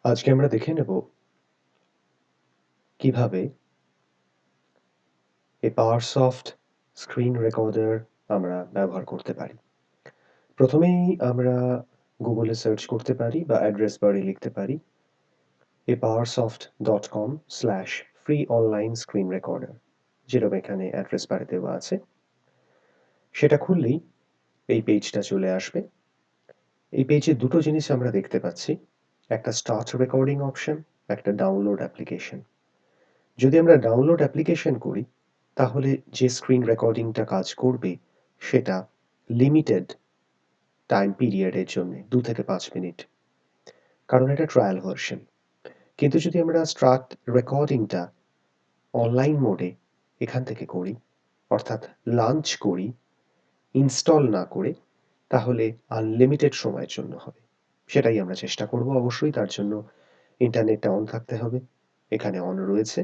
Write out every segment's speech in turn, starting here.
আজকে আমরা দেখে নেব কিভাবে এই পাওয়ারসফট স্ক্রিন রেকর্ডার আমরা ব্যবহার করতে পারি। প্রথমেই আমরা গুগলে সার্চ করতে পারি বা অ্যাড্রেস বারে লিখতে পারি apowersoft.com/free online screen recorder, যেরকম এখানে অ্যাড্রেস বারে দেওয়া আছে। সেটা খুললেই এই পেজটা চলে আসবে। এই পেজে দুটো জিনিস আমরা দেখতে পাচ্ছি, একটা স্টার্ট রেকর্ডিং অপশন, একটা ডাউনলোড অ্যাপ্লিকেশন। যদি আমরা ডাউনলোড অ্যাপ্লিকেশন করি তাহলে যে স্ক্রিন রেকর্ডিংটা কাজ করবে সেটা লিমিটেড টাইম পিরিয়ডের জন্য 2 থেকে 5 মিনিট, কারণ এটা ট্রায়াল ভার্সন। কিন্তু যদি আমরা স্টার্ট রেকর্ডিংটা অনলাইন মোডে এখান থেকে করি, অর্থাৎ লঞ্চ করি, ইনস্টল না করে, তাহলে আনলিমিটেড সময়ের জন্য হবে। সেটাই আমরা চেষ্টা করব। অবশ্যই তার জন্য ইন্টারনেটটা অন থাকতে হবে। এখানে অন রয়েছে।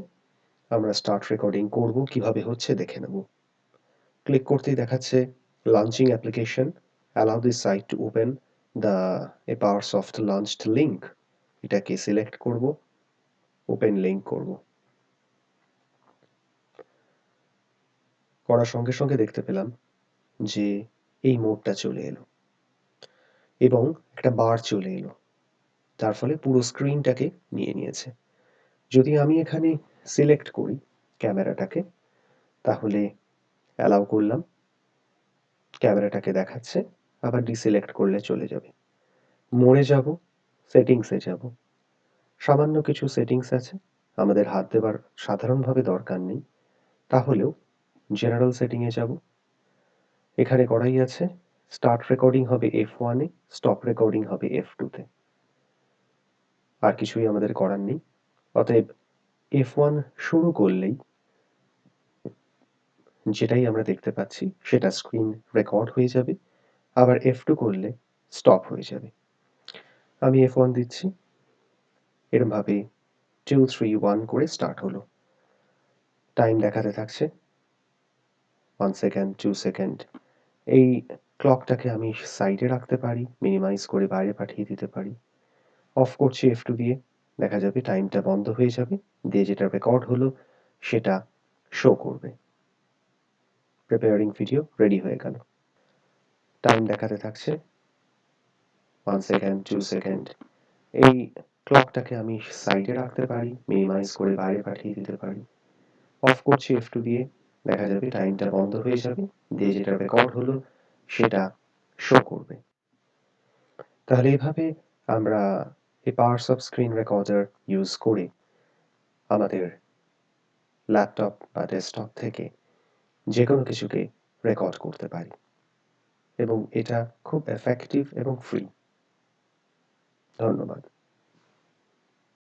আমরা স্টার্ট রেকর্ডিং করব, কিভাবে হচ্ছে দেখে নেব। ক্লিক করতেই দেখাচ্ছে launching application, allow this site to open the Apowersoft launched link. এটাকে সিলেক্ট করব, ওপেন লিঙ্ক করব। করার সঙ্গে সঙ্গে দেখতে পেলাম যে এই মোডটা চলে এলো এবং একটা বার চলে এলো, তার ফলে পুরো স্ক্রিনটাকে নিয়ে নিয়েছে। যদি আমি এখানে সিলেক্ট করি ক্যামেরাটাকে, তাহলে অ্যালাউ করলাম, ক্যামেরাটাকে দেখাচ্ছে। আবার ডিসিলেক্ট করলে চলে যাবে। মোড়ে যাব, সেটিংসে যাব। সামান্য কিছু সেটিংস আছে, আমাদের হাত দেবার সাধারণভাবে দরকার নেই। তাহলেও জেনারেল সেটিংয়ে যাব। এখানে করাই আছে, স্টার্ট রেকর্ডিং হবে F1 এ, স্টপ রেকর্ডিং হবে F2 তে। আর কিছুই আমাদের করার নেই। অতএব F1 শুরু করলেই যেটাই আমরা দেখতে পাচ্ছি সেটা স্ক্রিন রেকর্ড হয়ে যাবে, আবার F2 করলে স্টপ হয়ে যাবে। আমি F1 দিচ্ছি, এরমভাবে 2, 3, 1 করে স্টার্ট হলো। টাইম দেখাতে থাকছে 1 সেকেন্ড, 2 সেকেন্ড। এই ক্লকটাকে আমি সাইডে রাখতে পারি, মিনিমাইজ করে বাইরে পাঠিয়ে দিতে পারি। অফ করছি F2 দিয়ে, দেখা যাবে টাইমটা বন্ধ হয়ে যাবে, দিয়ে যেটা রেকর্ড হলো সেটা শো করবে। প্রিপেয়ারিং ভিডিও রেডি হয়ে গেল। টাইম দেখাতে থাকছে 1 সেকেন্ড, 2 সেকেন্ড। এই ক্লকটাকে আমি সাইডে রাখতে পারি, মিনিমাইজ করে বাইরে পাঠিয়ে দিতে পারি। অফ করছি F2 দিয়ে, দেখা যাবে টাইমটা বন্ধ হয়ে যাবে, দিয়ে যেটা রেকর্ড হলো সেটা শো করবে। তাহলে এভাবে আমরা এই পাওয়ারসফট স্ক্রিন রেকর্ডার ইউজ করে আমাদের ল্যাপটপ বা ডেস্কটপ থেকে যেকোনো কিছুকে রেকর্ড করতে পারি এবং এটা খুব এফেক্টিভ এবং ফ্রি। ধন্যবাদ।